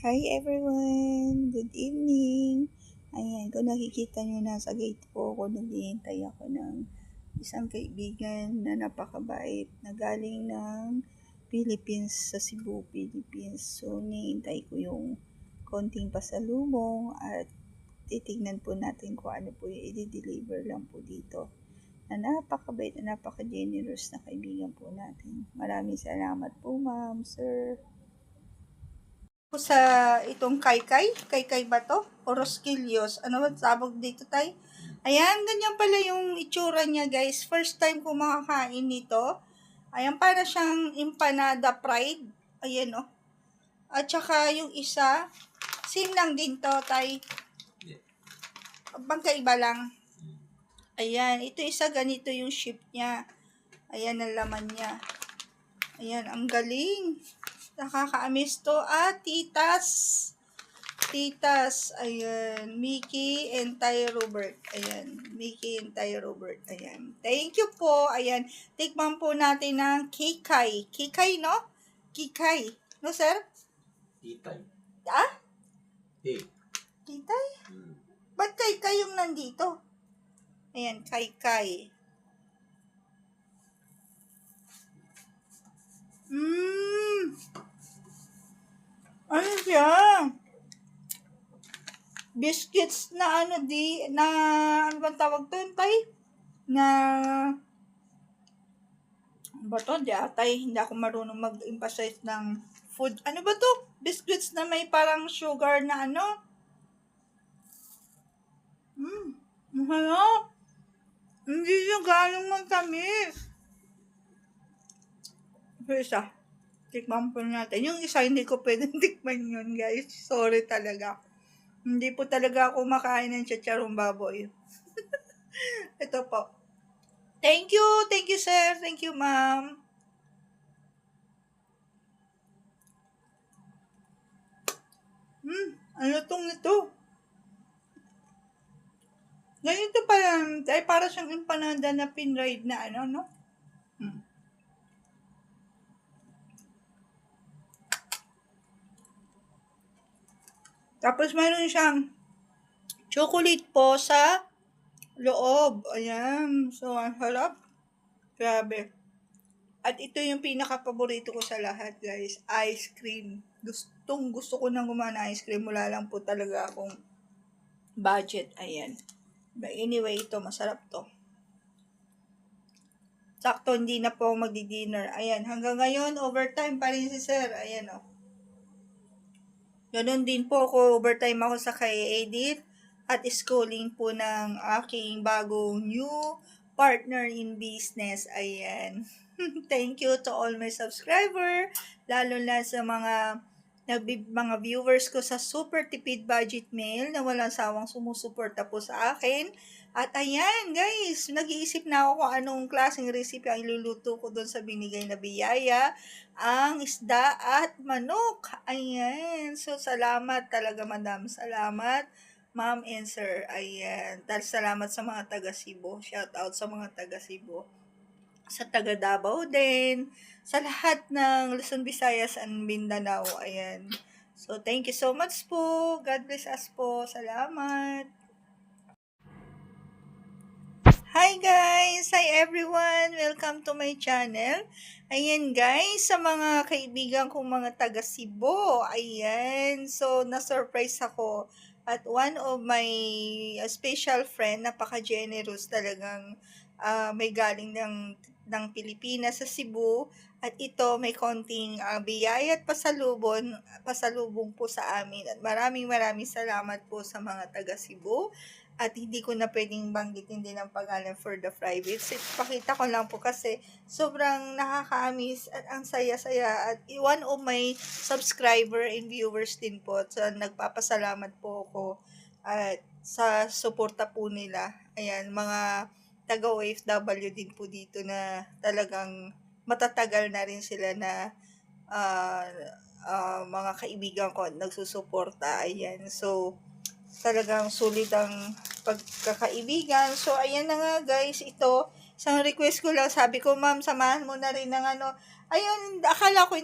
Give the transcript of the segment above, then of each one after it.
Hi everyone! Good evening! Ayan, kung nakikita nyo nasa gate po ako, naghihintay ako ng isang kaibigan na napakabait na galing ng Philippines sa Cebu, Philippines. So, nihintay ko yung konting pasalubong at titignan po natin kung ano po yung i-deliver lang po dito. Na napakabait na napaka-generous na kaibigan po natin. Maraming salamat po, ma'am, sir. Sa itong kaykay. Kaykay ba to? O Rosquillos? Ano ba tawag dito, tay? Ayan, ganyan pala yung itsura niya, guys. First time ko makakain nito. Ayan, para siyang empanada fried. Ayan, oh. At saka yung isa, same lang din to, tay. Pagkaiba lang. Ayan, ito isa ganito yung shape niya. Ayan ang laman niya. Ayan, ang galing. Nakaka-amaze to. Titas. Titas, ayan, Mickey and Ty Robert, ayan, Mickey and Ty Robert, ayan. Thank you po, ayan. Tikman po natin ng kikay. Kikay, no? Kikay. No, sir? Titay. Ah? Hey. Kikay? Ba't kay yung nandito? Ayan, kay. Ano siya? Biscuits na ano ano bang tawag to, tay? Na ba to? Hindi ako marunong mag-emphasize ng food. Ano ba to? Biscuits na may parang sugar na ano? Masarap. Hindi siya galing matamis. So, isa. Tikman po natin. Yung isa, hindi ko pwedeng tikman yun, guys. Sorry talaga. Hindi po talaga ako makain ng chicharong baboy. Ito po. Thank you. Thank you, sir. Thank you, ma'am. Ano tong nito? Ganito pala, ay para siyang empanada na pinride na ano, no? Tapos mayroon siyang chocolate po sa loob. Ayan. So, ang harap. Grabe. At ito yung pinaka-paborito ko sa lahat, guys. Ice cream. Gusto ko nang gumana ice cream. Wala lang po talaga akong budget. Ayan. But anyway, ito. Masarap to. Sakto, hindi na po ako magdi-dinner. Ayan. Hanggang ngayon, overtime pa rin si sir. Ayan, o. Ganon din po ako. Overtime ako sa kay Edith. At schooling po ng aking bagong new partner in business. Ayan. Thank you to all my subscriber, lalo na sa mga viewers ko sa Super Tipid Budget Mail na walang sawang sumusuporta po sa akin. At ayan, guys, nag-iisip na ako kung anong klaseng recipe ang iluluto ko doon sa binigay na biyaya, ang isda at manok. Ayan. So, salamat talaga, madam. Salamat, ma'am and sir. Ayan. Salamat sa mga taga Cebu. Shout out sa mga taga Cebu, sa taga Davao din, sa lahat ng Luzon, Visayas, and Mindanao. Ayan. So, thank you so much po. God bless us po. Salamat. Hi guys! Hi everyone! Welcome to my channel. Ayan guys, sa mga kaibigan kong mga taga Cebu. Ayan. So, na-surprise ako. At one of my special friend, napaka-generous talagang may galing ng Pilipinas sa Cebu. At ito, may konting biyaya at pasalubong po sa amin. At maraming salamat po sa mga taga Cebu. At hindi ko na pwedeng banggitin din ang pangalan for the private. So, pakita ko lang po kasi sobrang nakaka-amaze at ang saya-saya. At one of my subscriber and viewers din po. So, nagpapasalamat po ako at sa suporta po nila. Ayan, mga taga-OFW din po dito na talagang matatagal na rin sila na mga kaibigan ko nagsusuporta. Ayan, so talagang sulit ang pagkakaibigan. So, ayan na nga guys, ito, isang request ko lang, sabi ko, ma'am, samahan mo na rin ng ano, ayun, akala ko,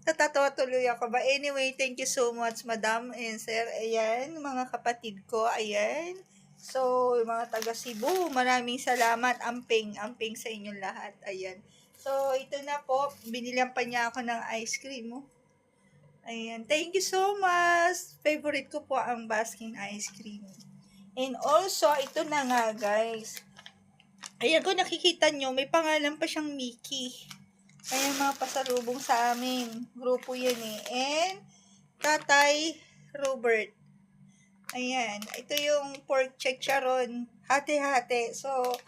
Natatawa tuloy ako. But anyway, thank you so much, Madam and Sir. Ayan, mga kapatid ko. Ayan. So, yung mga taga Cebu, maraming salamat. Amping sa inyong lahat. Ayan. So, ito na po. Binilihan pa niya ako ng ice cream. Oh. Ayan. Thank you so much. Favorite ko po ang Baskin ice cream. And also, ito na nga, guys. Ayan, kung nakikita nyo, may pangalan pa siyang Mickey. Ayan, mga pasalubong sa amin. Grupo yan eh. And, Tatay Robert. Ayan. Ito yung pork chicharon. Hati-hati. So,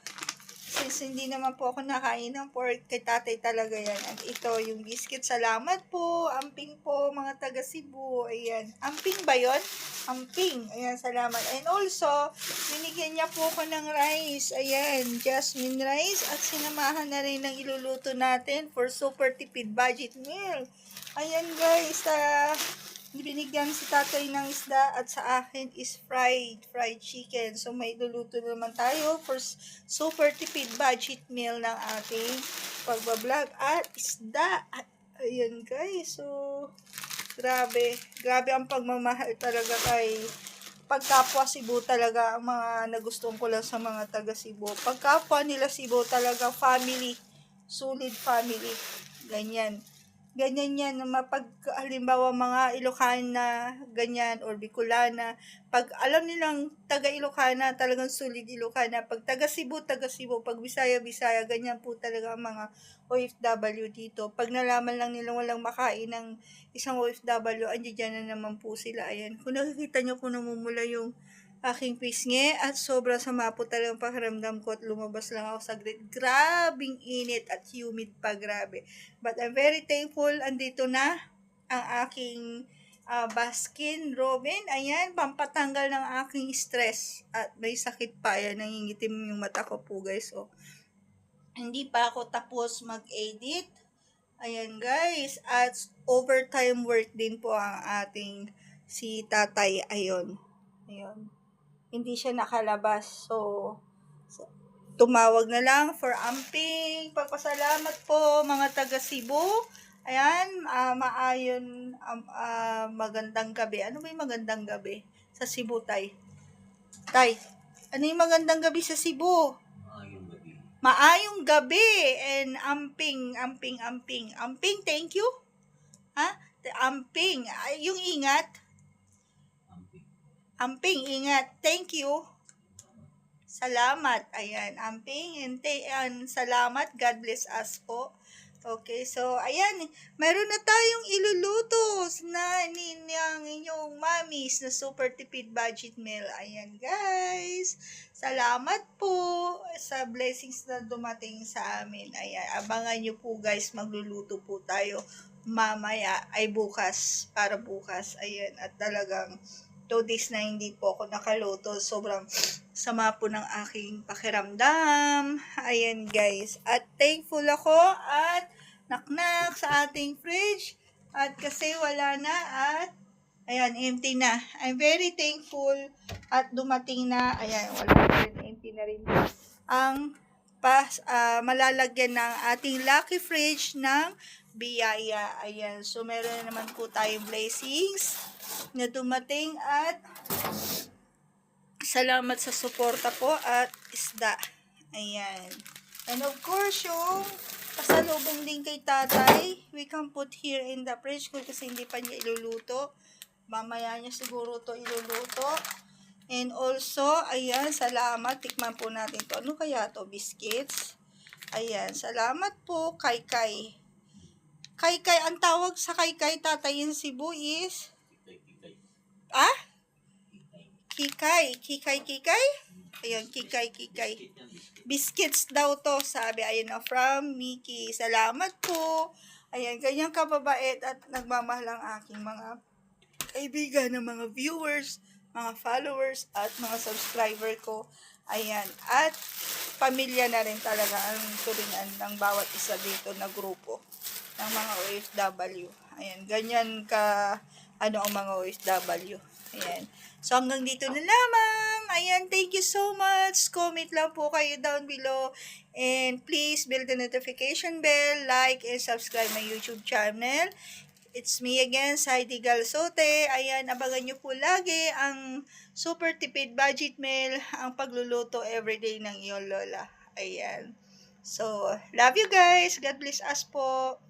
since hindi naman po ako nakain ng pork, kay tatay talaga yan. At ito, yung biscuit. Salamat po. Amping po, mga taga Cebu. Ayan. Amping ba yon? Amping. Ayan, salamat. And also, binigyan niya po ako ng rice. Ayan, jasmine rice. At sinamahan na rin ng iluluto natin for super tipid budget meal. Ayan guys, binigyan si tatay ng isda at sa akin is fried chicken. So may luluto naman tayo for super tipid budget meal ng ating pagbablog at isda. Ayan guys, so grabe ang pagmamahal talaga kay pagkapwa Cebu talaga ang mga nagustuhan ko lang sa mga taga Cebu. Pagkapwa nila Cebu talaga family, solid family. Ganyan yan, mapag halimbawa mga Ilocana, ganyan, or Bicolana, pag alam nilang taga Ilocana, talagang solid Ilocana, pag taga Cebu, pag Bisaya, ganyan po talaga ang mga OFW dito. Pag nalaman lang nilang walang makain ng isang OFW, andiyan na naman po sila. Ayan, kung nakikita nyo kung namumula yung aking pisngi at sobrang sama po talagang pakiramdam ko at lumabas lang ako saglit. Grabing init at humid pa, grabe. But I'm very thankful, andito na ang aking Baskin Robin. Ayan, pampatanggal ng aking stress. At may sakit pa, ayan, nangingitim yung mata ko po guys. So, hindi pa ako tapos mag-edit. Ayan guys, at overtime work din po ang ating si tatay. Ayun. Hindi siya nakalabas. So, tumawag na lang for amping. Pagpasalamat po mga taga Cebu. Ayan, magandang gabi. Ano ba yung magandang gabi sa Cebu, Tay? Tay, ano yung magandang gabi sa Cebu? Maayong gabi. Maayong gabi and amping. Amping, thank you. Ha? Amping, yung ingat. Amping, ingat. Thank you. Salamat. Ayan, amping. And salamat. God bless us po. Okay, so, ayan. Mayroon na tayong iluluto na ng inyong mamis na super tipid budget meal. Ayan, guys. Salamat po sa blessings na dumating sa amin. Ayan, abangan nyo po, guys. Magluluto po tayo mamaya ay bukas. Para bukas. Ayan, at talagang 2 days na hindi po ako nakaluto. Sobrang sama po ng aking pakiramdam. Ayan guys. At thankful ako at naknak sa ating fridge. At kasi wala na at ayan, empty na. I'm very thankful at dumating na. Ayan, wala na rin. Empty na rin ang malalagyan ng ating lucky fridge ng biyaya. Ayan. So, meron na naman po tayong blessings na dumating at salamat sa suporta po at isda. Ayan. And of course, yung pasalubong din kay tatay, we can put here in the fridge kasi hindi pa niya iluluto. Mamaya niya siguro to iluluto. And also, ayan, salamat. Tikman po natin to. Ano kaya to? Biscuits. Ayan, salamat po, Kaykay. Kaykay, ang tawag sa Kaykay tatay in Cebu is? Ah? Kikay. Ayan, kikay. Biscuits daw to, sabi. Ayan na, from Mickey. Salamat po. Ayan, ganyan kababait at nagmamahal ang aking mga kaibigan, ng mga viewers, mga followers, at mga subscriber ko. Ayan. At pamilya na rin talaga ang turingan ng bawat isa dito na grupo ng mga OFW. Ayan. Ganyan ka ang mga OFW. Ayan. So, hanggang dito na lamang. Ayan, thank you so much. Comment lang po kayo down below. And please build the notification bell, like, and subscribe my YouTube channel. It's me again, Heidi Galsote. Ayan, abangan nyo po lagi ang super tipid budget meal, ang pagluluto everyday ng iyong lola. Ayan. So, love you guys. God bless us po.